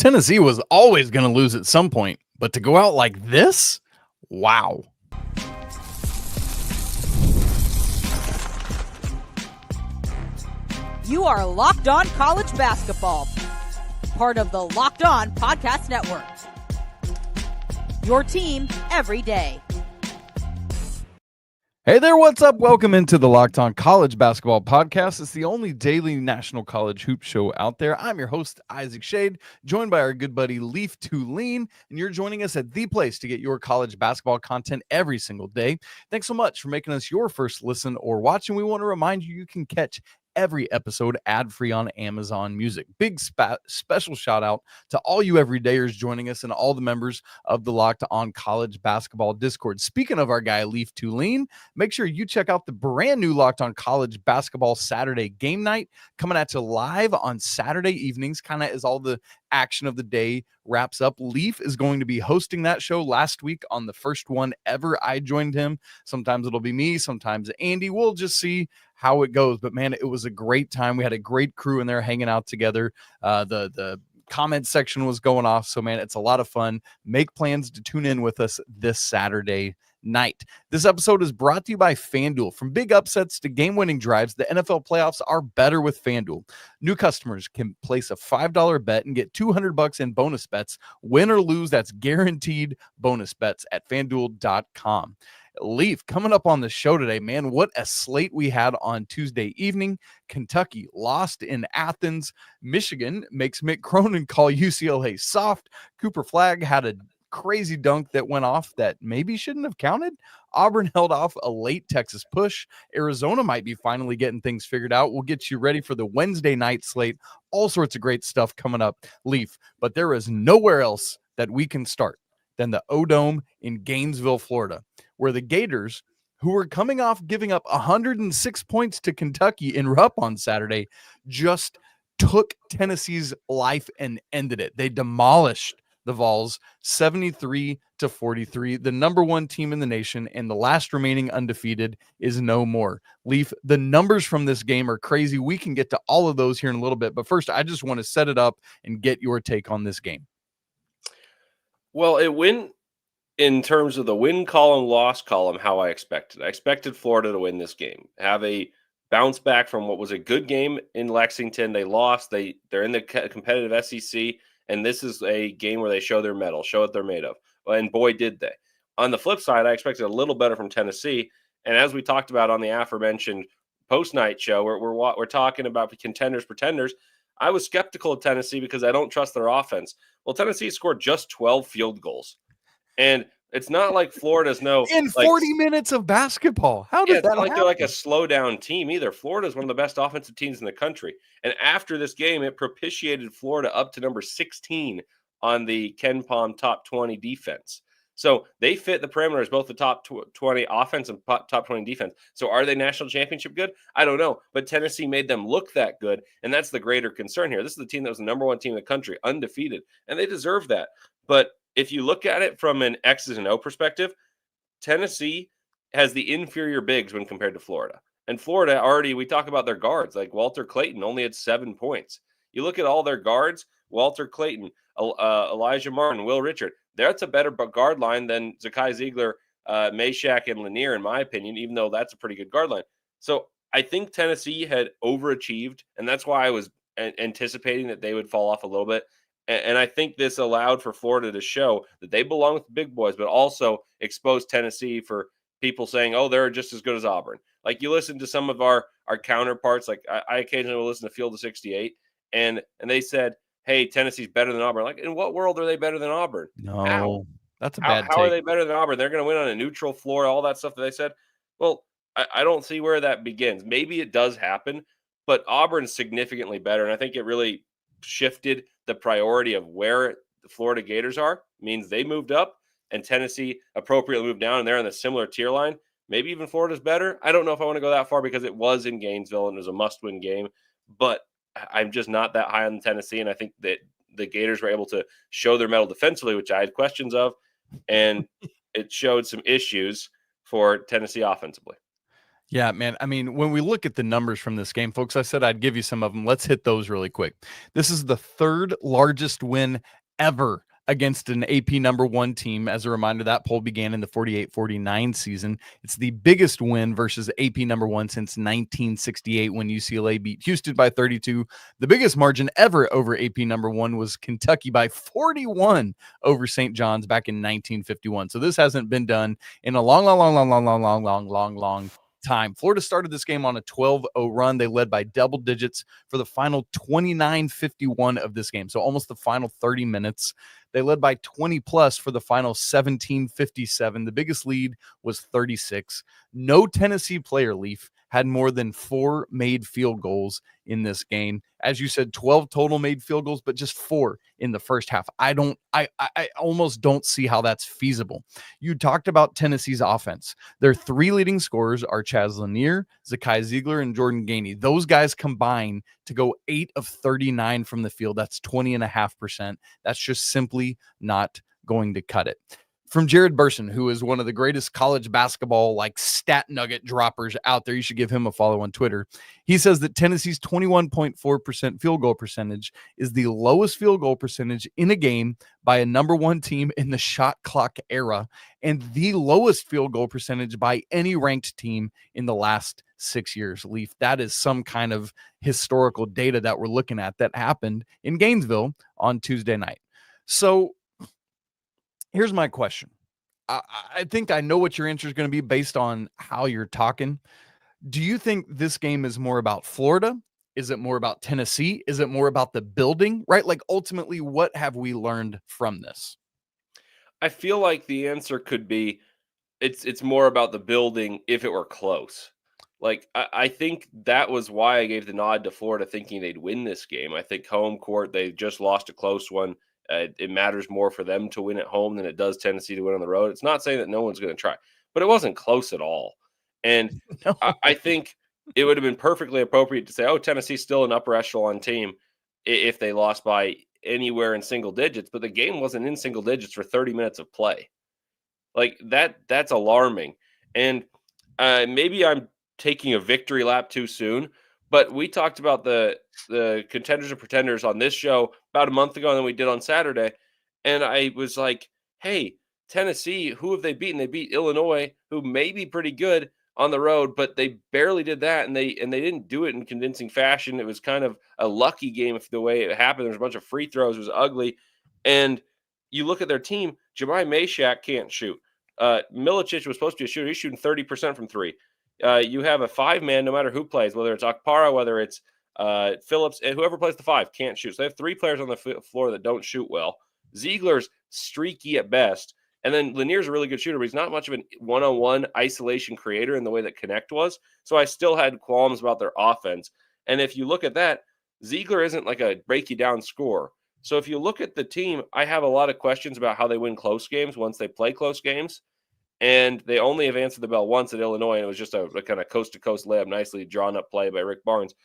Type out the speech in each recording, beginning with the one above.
Tennessee was always going to lose at some point, but to go out like this, wow. You are Locked On College Basketball, part of the Locked On Podcast Network. Your team every day. Hey there, what's up? Welcome into the Locked On College Basketball Podcast. It's the only daily national college hoop show out there. I'm your host, Isaac Shade, joined by our good buddy, Leaf Tulane, and you're joining us at the place to get your college basketball content every single day. Thanks so much for making us your first listen or watch, and we want to remind you can catch every episode ad-free on Amazon Music. Big special shout out to all you everydayers joining us and all the members of the Locked On College Basketball Discord. Speaking of our guy, Leaf Tulane, make sure you check out the brand new Locked On College Basketball Saturday Game Night coming at you live on Saturday evenings, kind of as all the action of the day wraps up. Leaf is going to be hosting that show. Last week on the first one ever, I joined him. Sometimes it'll be me, sometimes Andy. We'll just see how it goes. But man, it was a great time. We had a great crew in there hanging out together. The comment section was going off. So man, it's a lot of fun. Make plans to tune in with us this Saturday night. This episode is brought to you by FanDuel. From big upsets to game-winning drives, the NFL playoffs are better with FanDuel. New customers can place a $5 bet and get $200 in bonus bets. Win or lose, that's guaranteed bonus bets at FanDuel.com. Leaf, coming up on the show today, man, what a slate we had on Tuesday evening. Kentucky lost in Athens. Michigan makes Mick Cronin call UCLA soft. Cooper Flagg had a crazy dunk that went off that maybe shouldn't have counted. Auburn held off a late Texas push. Arizona might be finally getting things figured out. We'll get you ready for the Wednesday night slate. All sorts of great stuff coming up, Leaf. But there is nowhere else that we can start than the O-Dome in Gainesville, Florida, where the Gators, who were coming off giving up 106 points to Kentucky in Rupp on Saturday, just took Tennessee's life and ended it. They demolished the Vols 73-43, the number one team in the nation, and the last remaining undefeated is no more. Leaf, the numbers from this game are crazy. We can get to all of those here in a little bit, but first I just want to set it up and get your take on this game. Well, it went in terms of the win column, loss column, how I expected. I expected Florida to win this game, have a bounce back from what was a good game in Lexington. They lost. They're in the competitive SEC. And this is a game where they show their mettle, show what they're made of. And boy, did they. On the flip side, I expected a little better from Tennessee. And as we talked about on the aforementioned post-night show, we're talking about contenders, pretenders. I was skeptical of Tennessee because I don't trust their offense. Well, Tennessee scored just 12 field goals. And it's not like Florida's in 40 minutes of basketball. How does that happen? They're like a slow down team either. Florida is one of the best offensive teams in the country. And after this game, it propitiated Florida up to number 16 on the Ken Pom top 20 defense. So they fit the parameters, both the top 20 offense and top 20 defense. So are they national championship good? I don't know. But Tennessee made them look that good. And that's the greater concern here. This is the team that was the number one team in the country, undefeated. And they deserve that. But if you look at it from an X's and O perspective, Tennessee has the inferior bigs when compared to Florida. And Florida already, we talk about their guards, like Walter Clayton only had 7 points. You look at all their guards, Walter Clayton, Elijah Martin, Will Richard, that's a better guard line than Zakai Ziegler, Meshack, and Lanier, in my opinion, even though that's a pretty good guard line. So I think Tennessee had overachieved, and that's why I was anticipating that they would fall off a little bit. And I think this allowed for Florida to show that they belong with the big boys, but also expose Tennessee for people saying, oh, they're just as good as Auburn. Like you listen to some of our counterparts, like I occasionally will listen to Field of 68, and they said, hey, Tennessee's better than Auburn. Like, in what world are they better than Auburn? No, how? That's a bad take. How are they better than Auburn? They're going to win on a neutral floor, all that stuff that they said. Well, I don't see where that begins. Maybe it does happen, but Auburn's significantly better, and I think it really shifted the priority of where the Florida Gators are. Means they moved up, and Tennessee appropriately moved down, and they're in the similar tier line. Maybe even Florida's better. I don't know if I want to go that far because it was in Gainesville and it was a must-win game, but I'm just not that high on Tennessee, and I think that the Gators were able to show their mettle defensively, which I had questions of, and it showed some issues for Tennessee offensively. Yeah, man. I mean, when we look at the numbers from this game, folks, I said I'd give you some of them. Let's hit those really quick. This is the third largest win ever against an AP number one team. As a reminder, that poll began in the 48-49 season. It's the biggest win versus AP number one since 1968 when UCLA beat Houston by 32. The biggest margin ever over AP number one was Kentucky by 41 over St. John's back in 1951. So this hasn't been done in a long time. Florida started this game on a 12-0 run. They led by double digits for the final 29:51 of this game. So almost the final 30 minutes. They led by 20 plus for the final 17:57. The biggest lead was 36. No Tennessee player, Leaf, had more than 4 made field goals in this game. As you said, 12 total made field goals, but just 4 in the first half. I almost don't see how that's feasible. You talked about Tennessee's offense. Their 3 leading scorers are Chaz Lanier, Zakai Ziegler, and Jordan Gainey. Those guys combine to go 8 of 39 from the field. That's 20.5%. That's just simply not going to cut it. From Jared Burson, who is one of the greatest college basketball like stat nugget droppers out there. You should give him a follow on Twitter. He says that Tennessee's 21.4% field goal percentage is the lowest field goal percentage in a game by a number one team in the shot clock era and the lowest field goal percentage by any ranked team in the last 6 years. Leaf, that is some kind of historical data that we're looking at that happened in Gainesville on Tuesday night. So here's my question. I think I know what your answer is going to be based on how you're talking. Do you think this game is more about Florida? Is it more about Tennessee? Is it more about the building, right? Like ultimately, what have we learned from this? I feel like the answer could be it's more about the building if it were close. Like I think that was why I gave the nod to Florida, thinking they'd win this game. I think home court, they just lost a close one. It matters more for them to win at home than it does Tennessee to win on the road. It's not saying that no one's going to try, but it wasn't close at all. And No. I think it would have been perfectly appropriate to say, oh, Tennessee's still an upper echelon team if they lost by anywhere in single digits. But the game wasn't in single digits for 30 minutes of play. Like that's alarming. And maybe I'm taking a victory lap too soon, but we talked about the contenders and pretenders on this show about a month ago than we did on Saturday. And I was like, hey, Tennessee, who have they beaten? They beat Illinois, who may be pretty good on the road, but they barely did that, and they didn't do it in convincing fashion. It was kind of a lucky game if the way it happened. There was a bunch of free throws, it was ugly. And you look at their team, Jemai Meshack can't shoot. Milicic was supposed to be a shooter. He's shooting 30% from 3. You have a 5-man, no matter who plays, whether it's Akpara, whether it's Phillips, and whoever plays the 5 can't shoot. So they have 3 players on the floor that don't shoot well. Ziegler's streaky at best. And then Lanier's a really good shooter, but he's not much of a one-on-one isolation creator in the way that Connect was. So I still had qualms about their offense. And if you look at that, Ziegler isn't like a break-you-down scorer. So if you look at the team, I have a lot of questions about how they win close games once they play close games. And they only have answered the bell once at Illinois, and it was just a kind of coast-to-coast layup, nicely drawn-up play by Rick Barnes.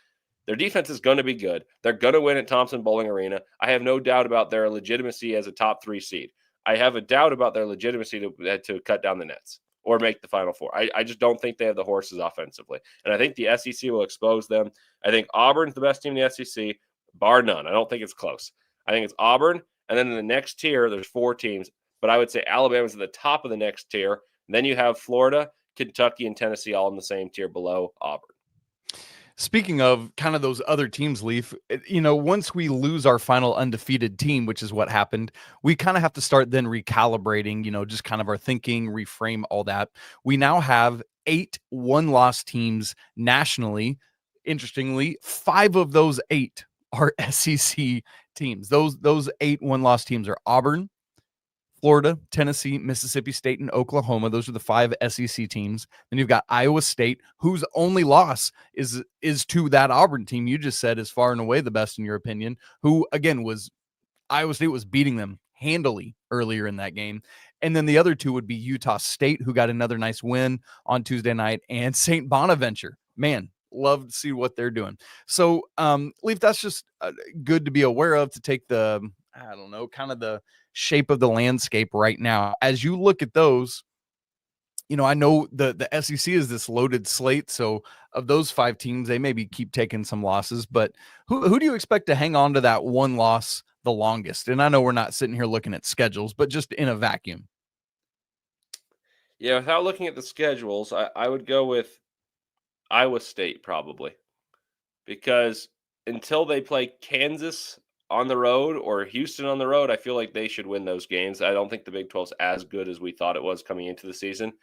Their defense is going to be good. They're going to win at Thompson Bowling Arena. I have no doubt about their legitimacy as a top 3 seed. I have a doubt about their legitimacy to cut down the nets or make the Final Four. I just don't think they have the horses offensively. And I think the SEC will expose them. I think Auburn's the best team in the SEC, bar none. I don't think it's close. I think it's Auburn, and then in the next tier, there's 4 teams. But I would say Alabama's at the top of the next tier. And then you have Florida, Kentucky, and Tennessee all in the same tier below Auburn. Speaking of kind of those other teams, Leaf, once we lose our final undefeated team, which is what happened, we kind of have to start then recalibrating, just kind of our thinking, reframe all that. We now have 8 one-loss teams nationally. Interestingly, 5 of those 8 are SEC teams. Those 8 one-loss teams are Auburn, Florida, Tennessee, Mississippi State, and Oklahoma. Those are the 5 SEC teams. Then you've got Iowa State, whose only loss is to that Auburn team you just said is far and away the best in your opinion, who, again, Iowa State was beating them handily earlier in that game. And then the other 2 would be Utah State, who got another nice win on Tuesday night, and St. Bonaventure. Man, love to see what they're doing. So, Leaf, that's just good to be aware of, to take the, kind of the shape of the landscape right now. As you look at those, I know the SEC is this loaded slate. So of those 5 teams, they maybe keep taking some losses. But who do you expect to hang on to that one loss the longest? And I know we're not sitting here looking at schedules, but just in a vacuum. Yeah, without looking at the schedules, I would go with Iowa State probably, because until they play Kansas on the road or Houston on the road, I feel like they should win those games. I don't think the Big 12 is as good as we thought it was coming into the season.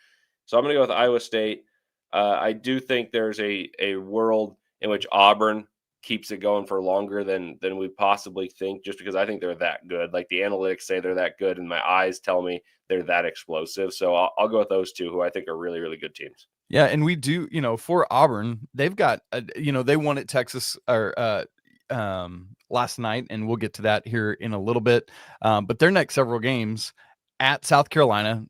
So I'm going to go with Iowa State. I do think there's a world in which Auburn keeps it going for longer than we possibly think, just because I think they're that good. Like the analytics say they're that good, and my eyes tell me they're that explosive. So I'll go with those two, who I think are really, really good teams. Yeah, and we do, for Auburn, they've got, they won at Texas or last night, and we'll get to that here in a little bit. But their next several games at South Carolina,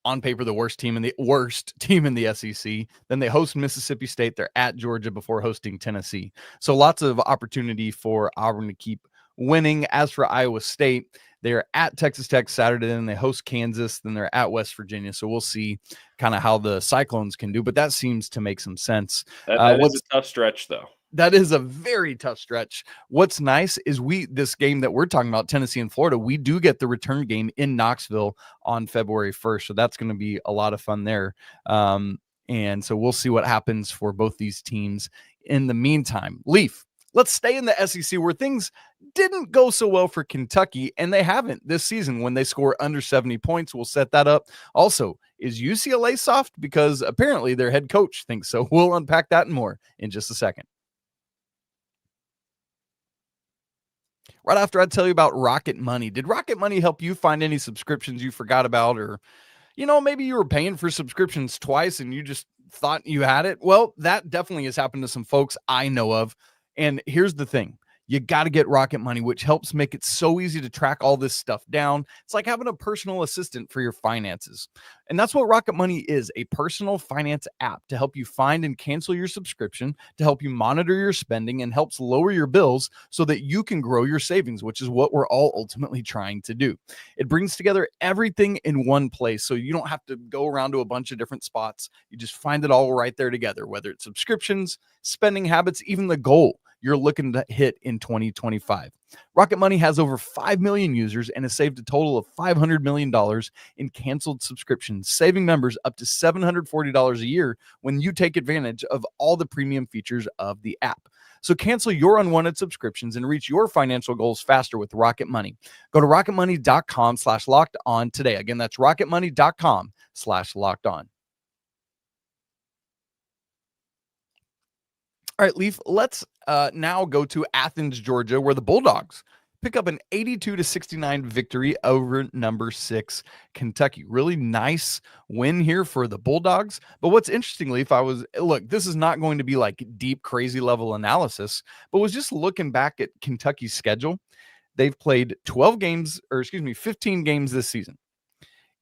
on paper, the worst team in the SEC. Then they host Mississippi State. They're at Georgia before hosting Tennessee. So lots of opportunity for Auburn to keep winning. As for Iowa State, they're at Texas Tech Saturday, then they host Kansas, then they're at West Virginia. So we'll see kind of how the Cyclones can do, but that seems to make some sense. That is a tough stretch, though. That is a very tough stretch. What's nice is this game that we're talking about, Tennessee and Florida, we do get the return game in Knoxville on February 1st. So that's going to be a lot of fun there. And so we'll see what happens for both these teams. In the meantime, Leaf, let's stay in the SEC, where things didn't go so well for Kentucky, and they haven't this season when they score under 70 points. We'll set that up. Also, is UCLA soft? Because apparently their head coach thinks so. We'll unpack that and more in just a second. Right after I tell you about Rocket Money. Did Rocket Money help you find any subscriptions you forgot about? Or, maybe you were paying for subscriptions twice and you just thought you had it? Well, that definitely has happened to some folks I know of. And here's the thing. You got to get Rocket Money, which helps make it so easy to track all this stuff down. It's like having a personal assistant for your finances. And that's what Rocket Money is, a personal finance app to help you find and cancel your subscription, to help you monitor your spending, and helps lower your bills so that you can grow your savings, which is what we're all ultimately trying to do. It brings together everything in one place, so you don't have to go around to a bunch of different spots. You just find it all right there together, whether it's subscriptions, spending habits, even the goal you're looking to hit in 2025. Rocket Money has over 5 million users and has saved a total of $500 million in canceled subscriptions, saving members up to $740 a year when you take advantage of all the premium features of the app. So cancel your unwanted subscriptions and reach your financial goals faster with Rocket Money. Go to rocketmoney.com/locked-on today. Again, that's rocketmoney.com/locked-on. All right, Leaf, let's now go to Athens, Georgia, where the Bulldogs pick up an 82-69 victory over number 6 Kentucky. Really nice win here for the Bulldogs. But what's interesting, Leaf, this is not going to be like deep, crazy level analysis, but was just looking back at Kentucky's schedule. They've played 15 games this season.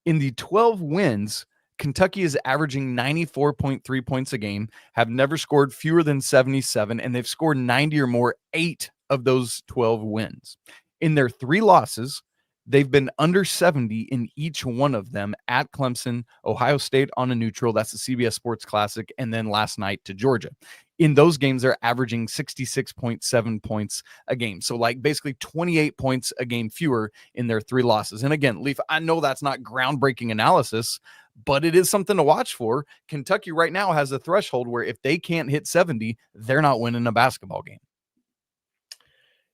In the 12 wins, Kentucky is averaging 94.3 points a game, have never scored fewer than 77, and they've scored 90 or more 8 of those 12 wins. In their 3 losses, they've been under 70 in each one of them, at Clemson, Ohio State on a neutral, that's the CBS Sports Classic, and then last night to Georgia. In those games, they're averaging 66.7 points a game. So like basically 28 points a game fewer in their 3 losses. And again, Leaf, I know that's not groundbreaking analysis, but it is something to watch for. Kentucky right now has a threshold where if they can't hit 70, they're not winning a basketball game.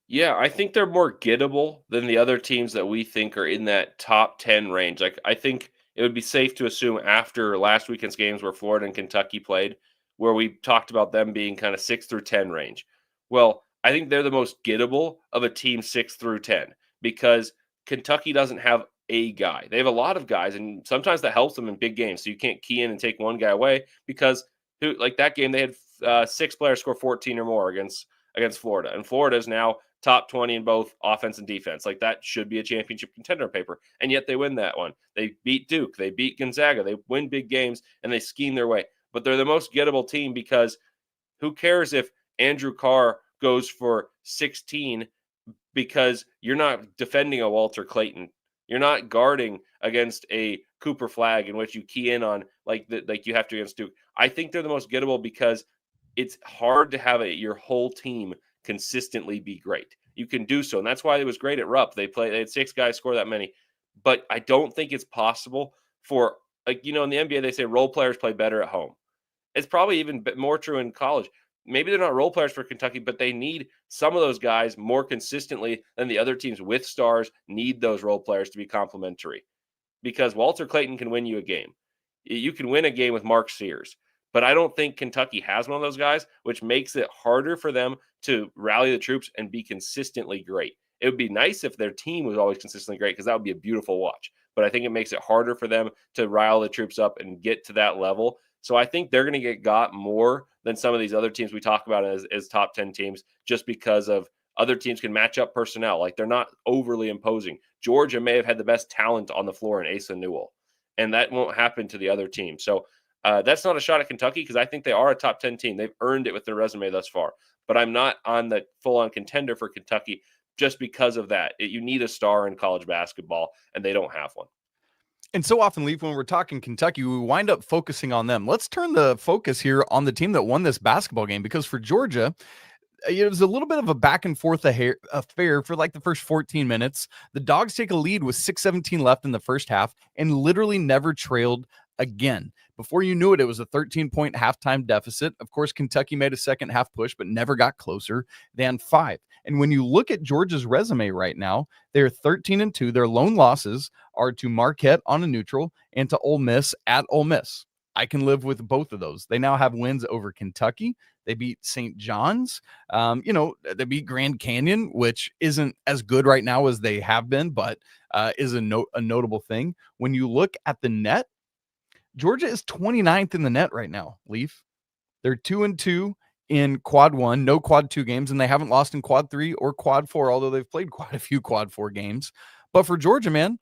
Yeah, I think they're more gettable than the other teams that we think are in that top 10 range. Like, I think it would be safe to assume after last weekend's games where Florida and Kentucky played, where we talked about them being kind of 6 through 10 range. Well, I think they're the most gettable of a team 6 through 10, because Kentucky doesn't have a guy. They have a lot of guys, and sometimes that helps them in big games. So you can't key in and take one guy away, because like that game, they had 6 players score 14 or more against Florida. And Florida is now top 20 in both offense and defense. Like, that should be a championship contender paper. And yet they win that one. They beat Duke. They beat Gonzaga. They win big games, and they scheme their way. But they're the most gettable team, because who cares if Andrew Carr goes for 16, because you're not defending a Walter Clayton. You're not guarding against a Cooper Flagg, in which you key in on like you have to against Duke. I think they're the most gettable because it's hard to have your whole team consistently be great. You can do so, and that's why it was great at Rupp. They had 6 guys score that many, but I don't think it's possible for, like, in the NBA they say role players play better at home. It's probably even more true in college. Maybe they're not role players for Kentucky, but they need some of those guys more consistently than the other teams with stars need those role players to be complementary. Because Walter Clayton can win you a game. You can win a game with Mark Sears. But I don't think Kentucky has one of those guys, which makes it harder for them to rally the troops and be consistently great. It would be nice if their team was always consistently great, because that would be a beautiful watch. But I think it makes it harder for them to rile the troops up and get to that level. So I think they're going to got more than some of these other teams we talk about as top 10 teams, just because of other teams can match up personnel. Like, they're not overly imposing. Georgia may have had the best talent on the floor in Asa Newell, and that won't happen to the other team. So that's not a shot at Kentucky, because I think they are a top 10 team. They've earned it with their resume thus far. But I'm not on the full-on contender for Kentucky just because of that. You need a star in college basketball, and they don't have one. And so often, Leaf, when we're talking Kentucky, we wind up focusing on them. Let's turn the focus here on the team that won this basketball game, because for Georgia, it was a little bit of a back and forth affair for like the first 14 minutes. The Dogs take a lead with 6:17 left in the first half and literally never trailed again. Before you knew it, it was a 13-point halftime deficit. Of course, Kentucky made a second half push, but never got closer than 5. And when you look at Georgia's resume right now, they're 13-2. Their lone losses are to Marquette on a neutral and to Ole Miss at Ole Miss. I can live with both of those. They now have wins over Kentucky. They beat St. John's. They beat Grand Canyon, which isn't as good right now as they have been, but is a notable thing. When you look at the net, Georgia is 29th in the net right now, Leaf. They're 2-2 in quad 1, no quad 2 games, and they haven't lost in quad 3 or quad 4, although they've played quite a few quad 4 games. But for Georgia, man,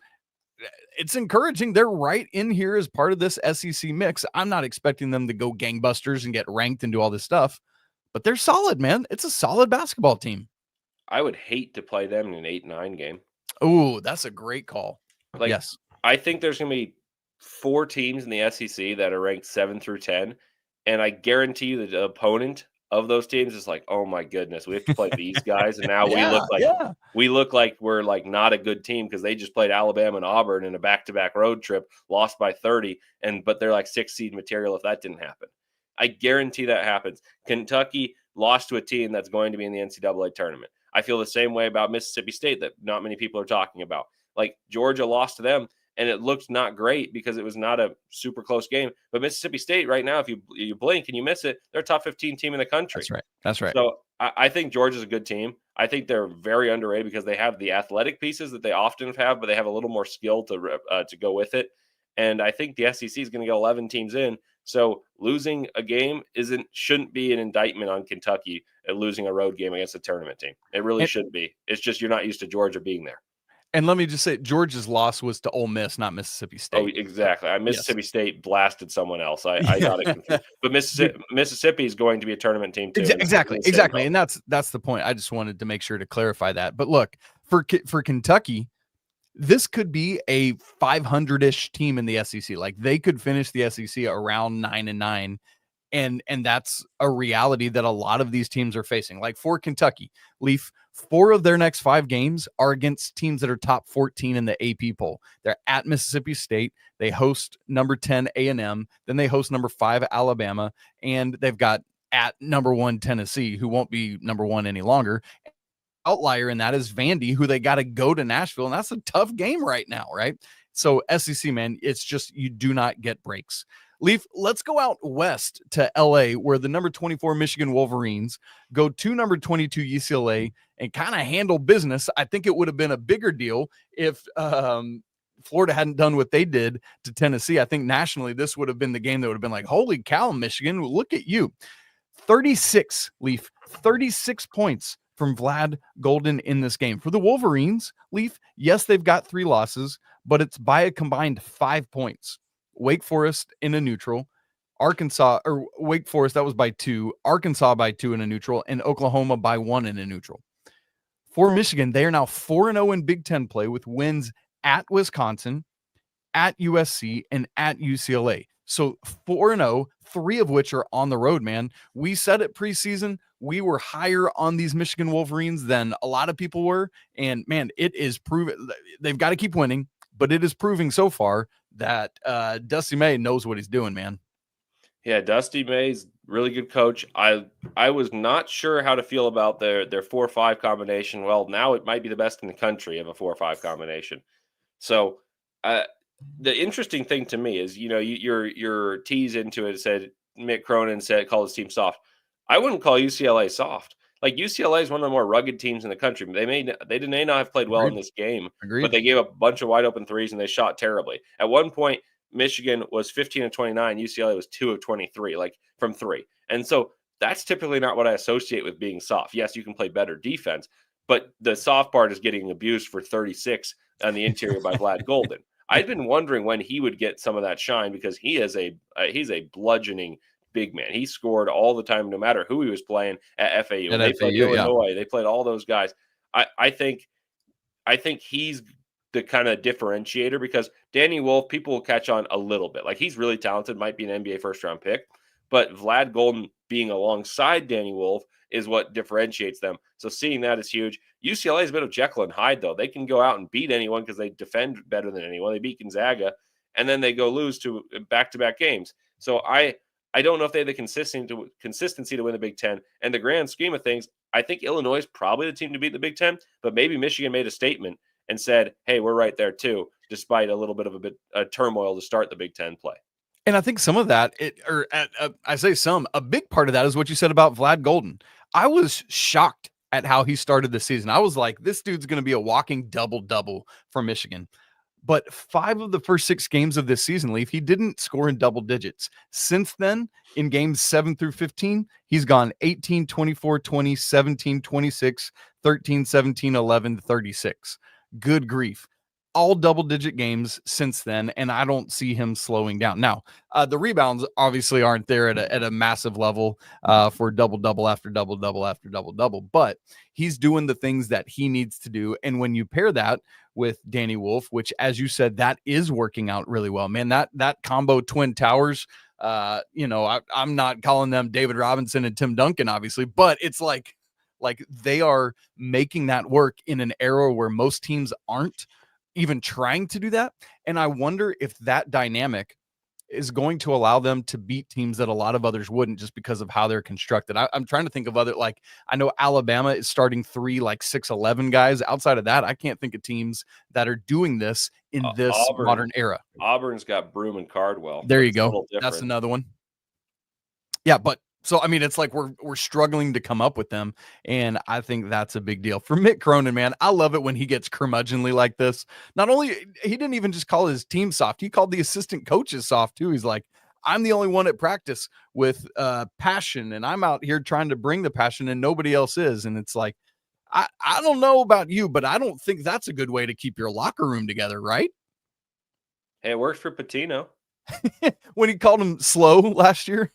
it's encouraging. They're right in here as part of this SEC mix. I'm not expecting them to go gangbusters and get ranked and do all this stuff, but they're solid, man. It's a solid basketball team. I would hate to play them in an 8-9 game. Oh, that's a great call. Yes. I think there's going to be 4 teams in the SEC that are ranked 7 through 10, and I guarantee you the opponent of those teams is like, oh my goodness, we have to play these guys, and now we look like we're like not a good team because they just played Alabama and Auburn in a back-to-back road trip, lost by 30, but they're like 6 seed material if that didn't happen. I guarantee that happens. Kentucky lost to a team that's going to be in the NCAA tournament. I feel the same way about Mississippi State that not many people are talking about. Like, Georgia lost to them, and it looked not great because it was not a super close game. But Mississippi State right now, if you blink and you miss it, they're a top 15 team in the country. That's right. So I think Georgia's a good team. I think they're very underrated because they have the athletic pieces that they often have, but they have a little more skill to go with it. And I think the SEC is going to get 11 teams in. So losing a game shouldn't be an indictment on Kentucky at losing a road game against a tournament team. It really shouldn't be. It's just you're not used to Georgia being there. And let me just say, Georgia's loss was to Ole Miss, not Mississippi State. Oh, exactly. Mississippi State blasted someone else. I got it confused. But Mississippi is going to be a tournament team too. Exactly. And that's the point. I just wanted to make sure to clarify that. But look, for Kentucky, this could be a 500-ish team in the SEC. Like, they could finish the SEC around 9-9. And that's a reality that a lot of these teams are facing. Like, for Kentucky, Leaf, 4 of their next 5 games are against teams that are top 14 in the AP poll. They're at Mississippi State. They host number 10 A&M. Then they host number 5 Alabama. And they've got at number 1 Tennessee, who won't be number 1 any longer. Outlier in that is Vandy, who they got to go to Nashville. And that's a tough game right now, right? So SEC, man, it's just you do not get breaks. Leaf, let's go out west to LA, where the number 24 Michigan Wolverines go to number 22 UCLA and kind of handle business. I think it would have been a bigger deal if Florida hadn't done what they did to Tennessee. I think nationally, this would have been the game that would have been like, holy cow, Michigan, look at you. 36, Leaf, 36 points from Vlad Goldin in this game. For the Wolverines, Leaf, yes, they've got 3 losses, but it's by a combined 5 points. Wake Forest in a neutral, Wake Forest, that was by 2, Arkansas by 2 in a neutral, and Oklahoma by 1 in a neutral. For Michigan, they are now 4-0 in Big Ten play with wins at Wisconsin, at USC, and at UCLA. So 4-0, 3 of which are on the road, man. We said it preseason, we were higher on these Michigan Wolverines than a lot of people were. And man, it is proven they've got to keep winning, but it is proving so far that Dusty May knows what he's doing, man. Yeah, Dusty May's really good coach. I was not sure how to feel about their 4-5 combination. Well, now it might be the best in the country of a 4-5 combination. So, the interesting thing to me is, your tease into it said Mick Cronin called his team soft. I wouldn't call UCLA soft. Like, UCLA is one of the more rugged teams in the country. They may not have played well in this game, but they gave up a bunch of wide open threes and they shot terribly. At one point, Michigan was 15 of 29. UCLA was 2 of 23, like from 3. And so that's typically not what I associate with being soft. Yes, you can play better defense, but the soft part is getting abused for 36 on the interior by Vlad Goldin. I've been wondering when he would get some of that shine because he's a bludgeoning big man. He scored all the time, no matter who he was playing at FAU. They played Illinois. They played all those guys. I think he's the kind of differentiator because Danny Wolf, people will catch on a little bit. Like, he's really talented, might be an NBA first-round pick, but Vlad Goldin being alongside Danny Wolf is what differentiates them. So seeing that is huge. UCLA is a bit of Jekyll and Hyde, though. They can go out and beat anyone because they defend better than anyone. They beat Gonzaga, and then they go lose to back-to-back games. So I don't know if they have the consistency to win the Big Ten. And the grand scheme of things, I think Illinois is probably the team to beat the Big Ten, but maybe Michigan made a statement and said, hey, we're right there too, despite a little bit of a turmoil to start the Big Ten play. And I think some of that, a big part of that is what you said about Vlad Goldin. I was shocked at how he started the season. I was like, this dude's going to be a walking double-double for Michigan. But 5 of the first 6 games of this season, Leaf, he didn't score in double digits. Since then, in games 7 through 15, he's gone 18, 24, 20, 17, 26, 13, 17, 11, 36. Good grief. All double-digit games since then, and I don't see him slowing down. Now, the rebounds obviously aren't there at a massive level for double-double after double-double after double-double, but he's doing the things that he needs to do. And when you pair that with Danny Wolf, which, as you said, that is working out really well, man, that combo Twin Towers, I'm not calling them David Robinson and Tim Duncan, obviously, but it's like they are making that work in an era where most teams aren't even trying to do that. And I wonder if that dynamic is going to allow them to beat teams that a lot of others wouldn't just because of how they're constructed. I'm trying to think of other, like, I know Alabama is starting 3 like 6'11" guys. Outside of that, I can't think of teams that are doing this in this modern era. Auburn's got Broom and Cardwell. There you go. That's another one. Yeah, but so, I mean, it's like we're struggling to come up with them, and I think that's a big deal. For Mick Cronin, man, I love it when he gets curmudgeonly like this. Not only, he didn't even just call his team soft, he called the assistant coaches soft too. He's like, I'm the only one at practice with passion, and I'm out here trying to bring the passion, and nobody else is. And it's like, I don't know about you, but I don't think that's a good way to keep your locker room together, right? Hey, it worked for Patino. When he called him slow last year.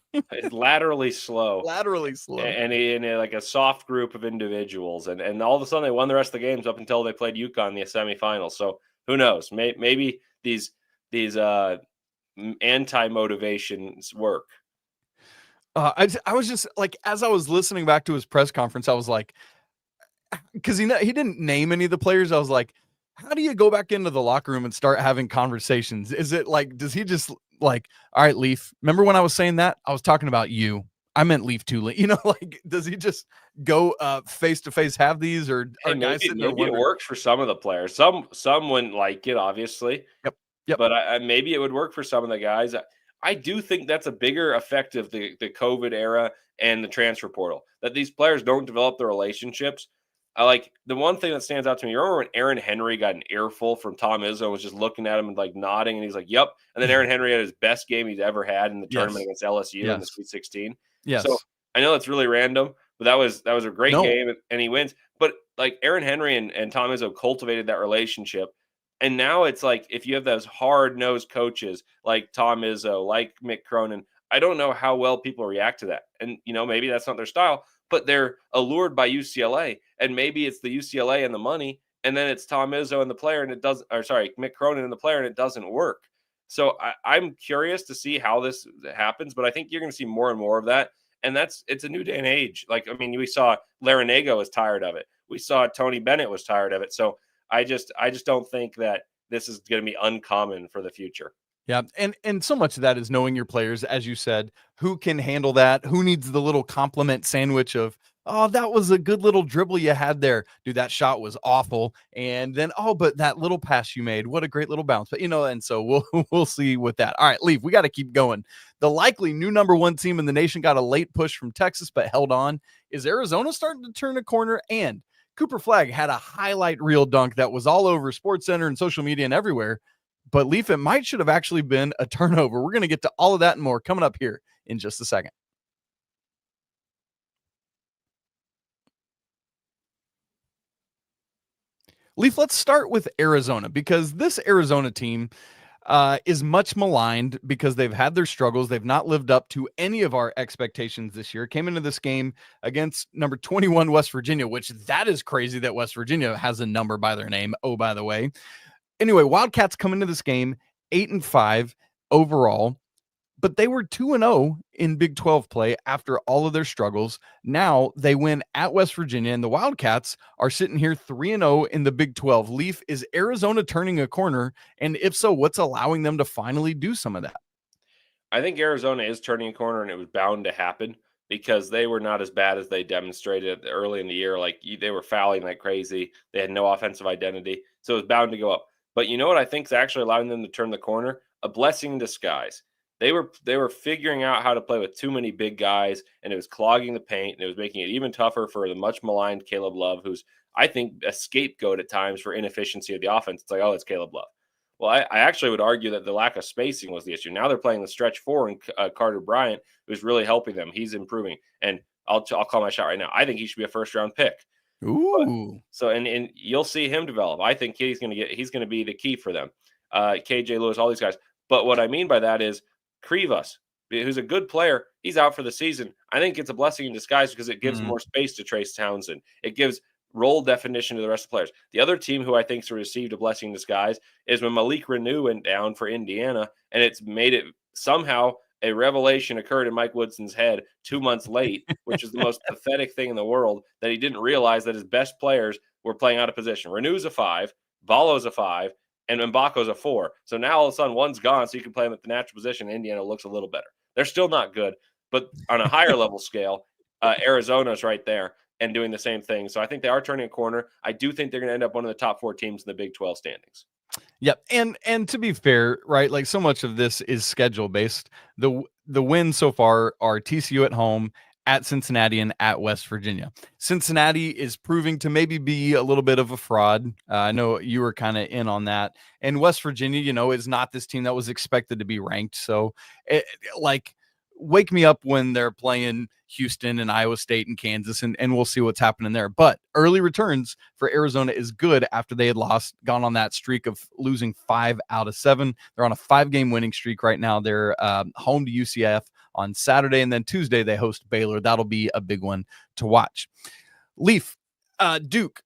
Laterally slow. And in like a soft group of individuals. And all of a sudden they won the rest of the games up until they played UConn in the semifinals. So who knows? Maybe these anti-motivations work. I was just like, as I was listening back to his press conference, I was like, because he didn't name any of the players. I was like, how do you go back into the locker room and start having conversations? Is it like, does he just like, all right, Leaf, remember when I was saying that? I was talking about you. I meant Leaf too. Like, does he just go face to face have these, or hey, guys maybe it works for some of the players. Some wouldn't like it, obviously. Yep. But maybe it would work for some of the guys. I do think that's a bigger effect of the COVID era and the transfer portal, that these players don't develop the relationships. I like the one thing that stands out to me. You remember when Aaron Henry got an earful from Tom Izzo, was just looking at him and like nodding, and he's like, "Yep." And then Aaron Henry had his best game he's ever had in the tournament against LSU in the Sweet 16. Yes. So I know that's really random, but that was a great game, and he wins. But like Aaron Henry and Tom Izzo cultivated that relationship, and now it's like if you have those hard-nosed coaches like Tom Izzo, like Mick Cronin, I don't know how well people react to that, and maybe that's not their style. But they're allured by UCLA, and maybe it's the UCLA and the money, and then it's Tom Izzo and the player, and it doesn't. Or sorry, Mick Cronin and the player, and it doesn't work. So I'm curious to see how this happens, but I think you're going to see more and more of that. And it's a new day and age. Like, I mean, we saw Larinaga was tired of it. We saw Tony Bennett was tired of it. So I just don't think that this is going to be uncommon for the future. Yeah, and so much of that is knowing your players, as you said, who can handle that, who needs the little compliment sandwich of, oh, that was a good little dribble you had there. Dude, that shot was awful. And then, oh, but that little pass you made, what a great little bounce. But and so we'll see with that. All right, Leaf, we got to keep going. The likely new number 1 team in the nation got a late push from Texas, but held on. Is Arizona starting to turn a corner? And Cooper Flagg had a highlight reel dunk that was all over SportsCenter and social media and everywhere. But Leaf, it might should have actually been a turnover. We're going to get to all of that and more coming up here in just a second. Leaf, let's start with Arizona, because this Arizona team is much maligned because they've had their struggles. They've not lived up to any of our expectations this year. Came into this game against number 21 West Virginia, which that is crazy that West Virginia has a number by their name. Oh, by the way. Anyway, Wildcats come into this game 8-5 overall, but they were 2-0 in Big 12 play after all of their struggles. Now they win at West Virginia, and the Wildcats are sitting here 3-0 in the Big 12. Leaf, is Arizona turning a corner? And if so, what's allowing them to finally do some of that? I think Arizona is turning a corner, and it was bound to happen because they were not as bad as they demonstrated early in the year. Like, they were fouling like crazy. They had no offensive identity, so it was bound to go up. But you know what I think is actually allowing them to turn the corner? A blessing in disguise. They were figuring out how to play with too many big guys, and it was clogging the paint, and it was making it even tougher for the much maligned Caleb Love, who's, I think, a scapegoat at times for inefficiency of the offense. It's like, oh, it's Caleb Love. Well, I actually would argue that the lack of spacing was the issue. Now they're playing the stretch 4, and Carter Bryant, who's really helping them. He's improving, and I'll call my shot right now. I think he should be a first-round pick. Ooh. So and you'll see him develop. I think he's going to be the key for them. KJ Lewis, all these guys. But what I mean by that is Krivas, who's a good player, he's out for the season. I think it's a blessing in disguise because it gives more space to Trace Townsend. It gives role definition to the rest of the players. The other team who I think's received a blessing in disguise is when Malik Renew went down for Indiana, and it's made it somehow a revelation occurred in Mike Woodson's head 2 months late, which is the most pathetic thing in the world, that he didn't realize that his best players were playing out of position. Renew's a 5, Valo's a 5, and Mbako's a 4. So now all of a sudden one's gone, so you can play them at the natural position. Indiana looks a little better. They're still not good, but on a higher level scale, Arizona's right there and doing the same thing. So I think they are turning a corner. I do think they're going to end up one of the top 4 teams in the Big 12 standings. Yep. And to be fair, right, like so much of this is schedule based. The wins so far are TCU at home, at Cincinnati, and at West Virginia. Cincinnati is proving to maybe be a little bit of a fraud. I know you were kind of in on that. And West Virginia, is not this team that was expected to be ranked. So wake me up when they're playing Houston and Iowa State and Kansas, and we'll see what's happening there. But early returns for Arizona is good after they had gone on that streak of losing 5 out of 7. They're on a 5-game winning streak right now. They're home to UCF on Saturday, and then Tuesday they host Baylor. That'll be a big one to watch. Leaf, Duke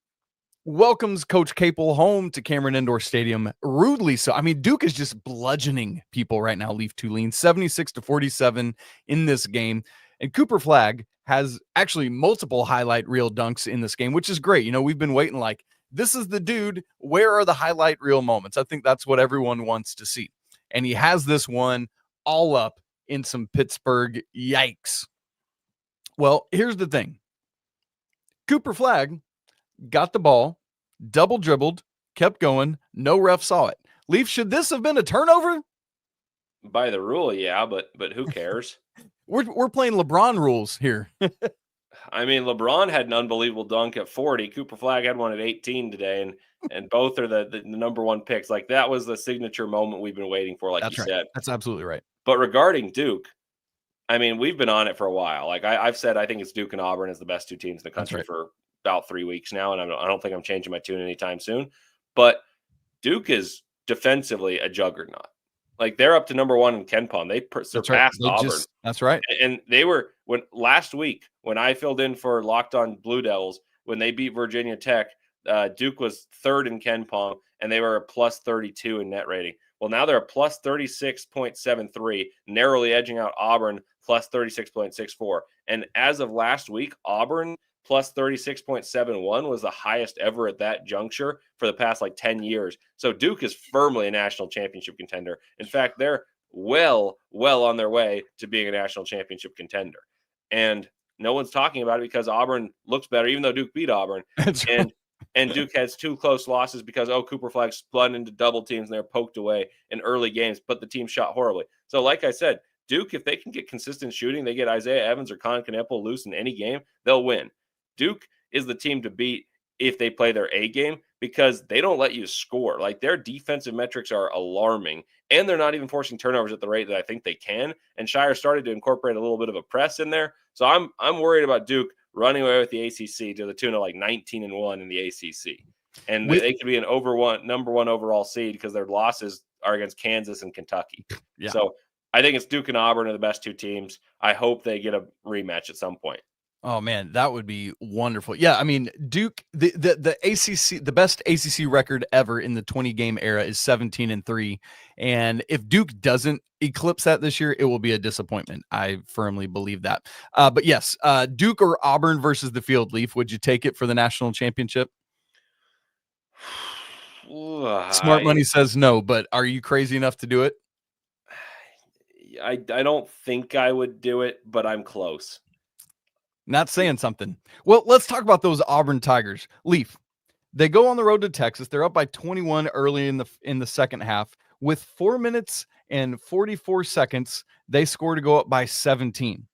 welcomes Coach Capel home to Cameron Indoor Stadium, rudely so. I mean, Duke is just bludgeoning people right now, Leaf Tulane, 76-47 in this game. And Cooper Flagg has actually multiple highlight reel dunks in this game, which is great. We've been waiting like, this is the dude. Where are the highlight reel moments? I think that's what everyone wants to see. And he has this one all up in some Pittsburgh yikes. Well, here's the thing. Cooper Flagg got the ball, double dribbled, kept going. No ref saw it. Leaf, should this have been a turnover? By the rule, yeah, but who cares? We're playing LeBron rules here. I mean, LeBron had an unbelievable dunk at 40. Cooper Flagg had one at 18 today, and both are the number 1 picks. Like, that was the signature moment we've been waiting for, like That's you right. said. That's absolutely right. But regarding Duke, I mean, we've been on it for a while. Like I've said, I think it's Duke and Auburn as the best 2 teams in the country for about 3 weeks now, and I don't think I'm changing my tune anytime soon. But Duke is defensively a juggernaut. Like, they're up to number 1 in KenPom. They surpassed Auburn. That's right. And they were last week when I filled in for Locked On Blue Devils when they beat Virginia Tech. Duke was 3rd in KenPom, and they were a plus 32 in net rating. Well, now they're a plus 36.73, narrowly edging out Auburn plus 36.64. And as of last week, Auburn plus 36.71 was the highest ever at that juncture for the past like 10 years. So Duke is firmly a national championship contender. In fact, they're well on their way to being a national championship contender. And no one's talking about it because Auburn looks better, even though Duke beat Auburn. And Duke has 2 close losses because, Cooper Flagg spun into double teams and they're poked away in early games, but the team shot horribly. So like I said, Duke, if they can get consistent shooting, they get Isaiah Evans or Colin Kneppel loose in any game, they'll win. Duke is the team to beat if they play their A game because they don't let you score. Like, their defensive metrics are alarming, and they're not even forcing turnovers at the rate that I think they can. And Shire started to incorporate a little bit of a press in there. So I'm worried about Duke running away with the ACC to the tune of like 19-1 in the ACC. And they could be number one overall seed because their losses are against Kansas and Kentucky. Yeah. So I think it's Duke and Auburn are the best 2 teams. I hope they get a rematch at some point. Oh man, that would be wonderful. Yeah, I mean, Duke, the ACC, the best ACC record ever in the 20-game era is 17-3, and if Duke doesn't eclipse that this year, it will be a disappointment. I firmly believe that. But yes, Duke or Auburn versus the Field Leaf. Would you take it for the national championship? Smart money says no, but are you crazy enough to do it? I don't think I would do it, but I'm close. Not saying something. Well, let's talk about those Auburn Tigers. Leaf, they go on the road to Texas. They're up by 21 early in the second half. With 4 minutes and 44 seconds, they score to go up by 17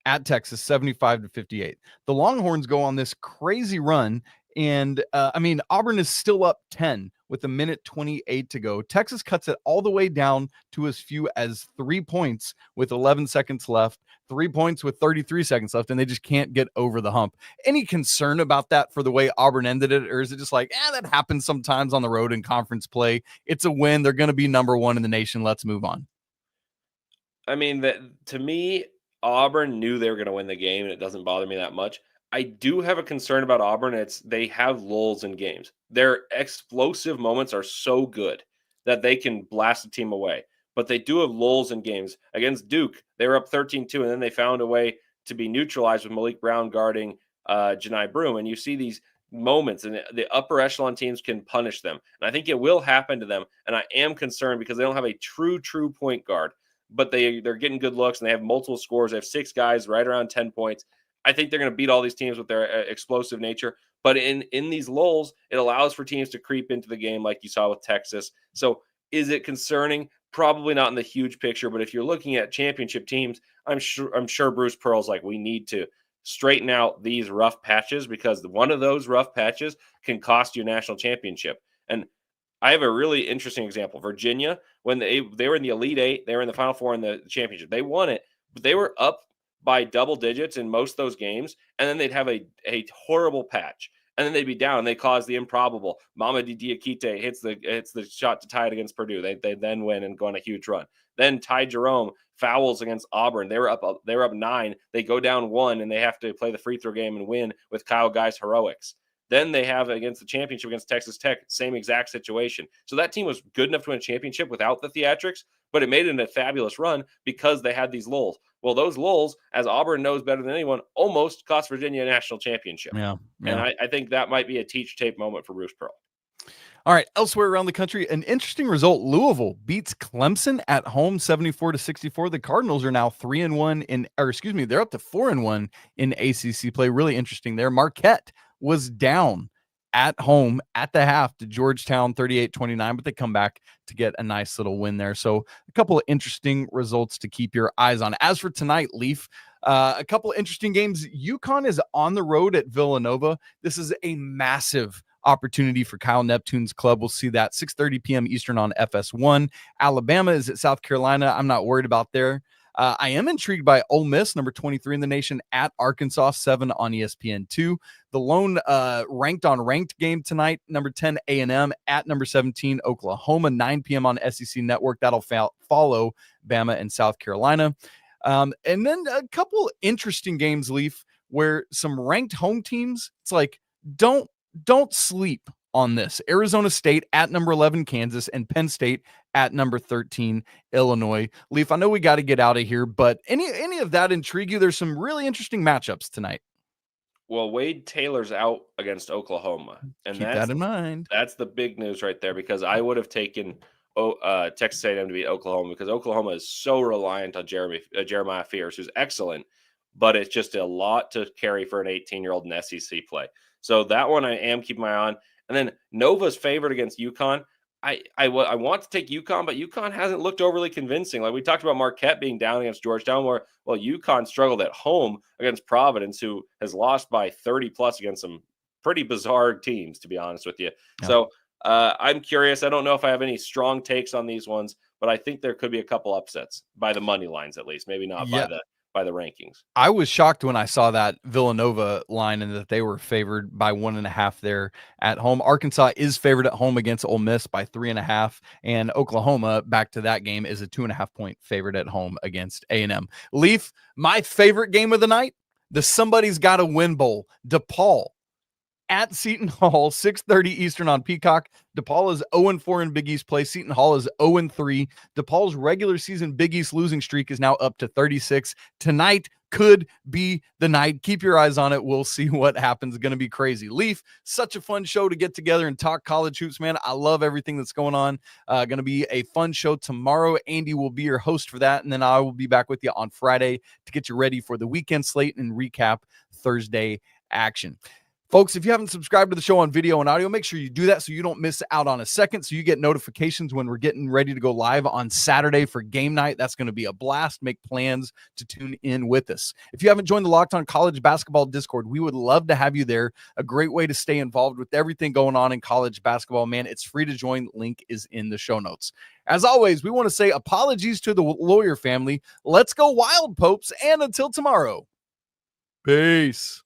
at Texas, 75-58. The Longhorns go on this crazy run, and Auburn is still up 10 with 1:28 to go. Texas cuts it all the way down to as few as 3 points with 11 seconds left, 3 points with 33 seconds left, and they just can't get over the hump. Any concern about that for the way Auburn ended it, or is it just like, that happens sometimes on the road in conference play? It's a win. They're going to be number 1 in the nation. Let's move on. I mean, to me, Auburn knew they were going to win the game, and it doesn't bother me that much. I do have a concern about Auburn. They have lulls in games. Their explosive moments are so good that they can blast a team away. But they do have lulls in games. Against Duke, they were up 13-2, and then they found a way to be neutralized with Malik Brown guarding Janai Broom. And you see these moments, and the upper echelon teams can punish them. And I think it will happen to them. And I am concerned because they don't have a true point guard. But they're getting good looks, and they have multiple scores. They have 6 guys right around 10 points. I think they're going to beat all these teams with their explosive nature. But in these lulls, it allows for teams to creep into the game like you saw with Texas. So is it concerning? Probably not in the huge picture. But if you're looking at championship teams, I'm sure Bruce Pearl's like, we need to straighten out these rough patches because one of those rough patches can cost you a national championship. And I have a really interesting example. Virginia, when they were in the Elite Eight, they were in the Final Four in the championship. They won it, but they were up by double digits in most of those games, and then they'd have a horrible patch, and then they'd be down. They cause the improbable. Mamadi Diakite hits the shot to tie it against Purdue. They then win and go on a huge run. Then Ty Jerome fouls against Auburn. They were up 9. They go down 1, and they have to play the free throw game and win with Kyle Guy's heroics. Then they have against the championship against Texas Tech, same exact situation. So that team was good enough to win a championship without the theatrics, but it made it a fabulous run because they had these lulls. Well, those lulls, as Auburn knows better than anyone, almost cost Virginia a national championship. Yeah. And I think that might be a teach tape moment for Bruce Pearl. All right, elsewhere around the country, an interesting result. Louisville beats Clemson at home 74-64. The Cardinals are now 3-1 they're up to 4-1 in ACC play. Really interesting there. Marquette was down at home at the half to Georgetown 38-29, but they come back to get a nice little win there. So a couple of interesting results to keep your eyes on. As for tonight, Leaf, a couple of interesting games. UConn is on the road at Villanova. This is a massive opportunity for Kyle Neptune's club. We'll see that 6:30 p.m. Eastern on FS1. Alabama is at South Carolina. I'm not worried about there. I am intrigued by Ole Miss, number 23 in the nation, at Arkansas, 7 on ESPN2. The lone ranked game tonight, number 10 A&M at number 17 Oklahoma, 9 p.m. on SEC Network. That'll follow Bama and South Carolina. And then a couple interesting games, Leaf, where some ranked home teams, it's like, don't sleep on this. Arizona State at number 11, Kansas, and Penn State at number 13, Illinois. Leaf, I know we got to get out of here, but any of that intrigue you? There's some really interesting matchups tonight. Well, Wade Taylor's out against Oklahoma, and Keep that in mind. That's the big news right there, because I would have taken Texas A&M to beat Oklahoma, because Oklahoma is so reliant on Jeremiah Fears, who's excellent, but it's just a lot to carry for an 18-year-old in SEC play. So that one I am keeping my eye on. And then Nova's favored against UConn. I want to take UConn, but UConn hasn't looked overly convincing. Like we talked about Marquette being down against Georgetown, where, well, UConn struggled at home against Providence, who has lost by 30+ against some pretty bizarre teams, to be honest with you. Yeah. So I'm curious. I don't know if I have any strong takes on these ones, but I think there could be a couple upsets by the money lines, at least. Maybe not by the rankings. I was shocked when I saw that Villanova line and that they were favored by 1.5 there at home. Arkansas is favored at home against Ole Miss by 3.5, and Oklahoma, back to that game, is a 2.5-point favorite at home against A&M. Leaf, my favorite game of the night, the Somebody's Gotta Win Bowl. DePaul at Seton Hall, 6:30 Eastern on Peacock. DePaul is 0-4 in Big East play. Seton Hall is 0-3. DePaul's regular season Big East losing streak is now up to 36. Tonight could be the night. Keep your eyes on it. We'll see what happens. It's going to be crazy. Leaf, such a fun show to get together and talk college hoops, man. I love everything that's going on. Going to be a fun show tomorrow. Andy will be your host for that, and then I will be back with you on Friday to get you ready for the weekend slate and recap Thursday action. Folks, if you haven't subscribed to the show on video and audio, make sure you do that so you don't miss out on a second, so you get notifications when we're getting ready to go live on Saturday for game night. That's going to be a blast. Make plans to tune in with us. If you haven't joined the Locked On College Basketball Discord, we would love to have you there. A great way to stay involved with everything going on in college basketball, man. It's free to join. Link is in the show notes. As always, we want to say apologies to the lawyer family. Let's go Wild, Popes, and until tomorrow, peace.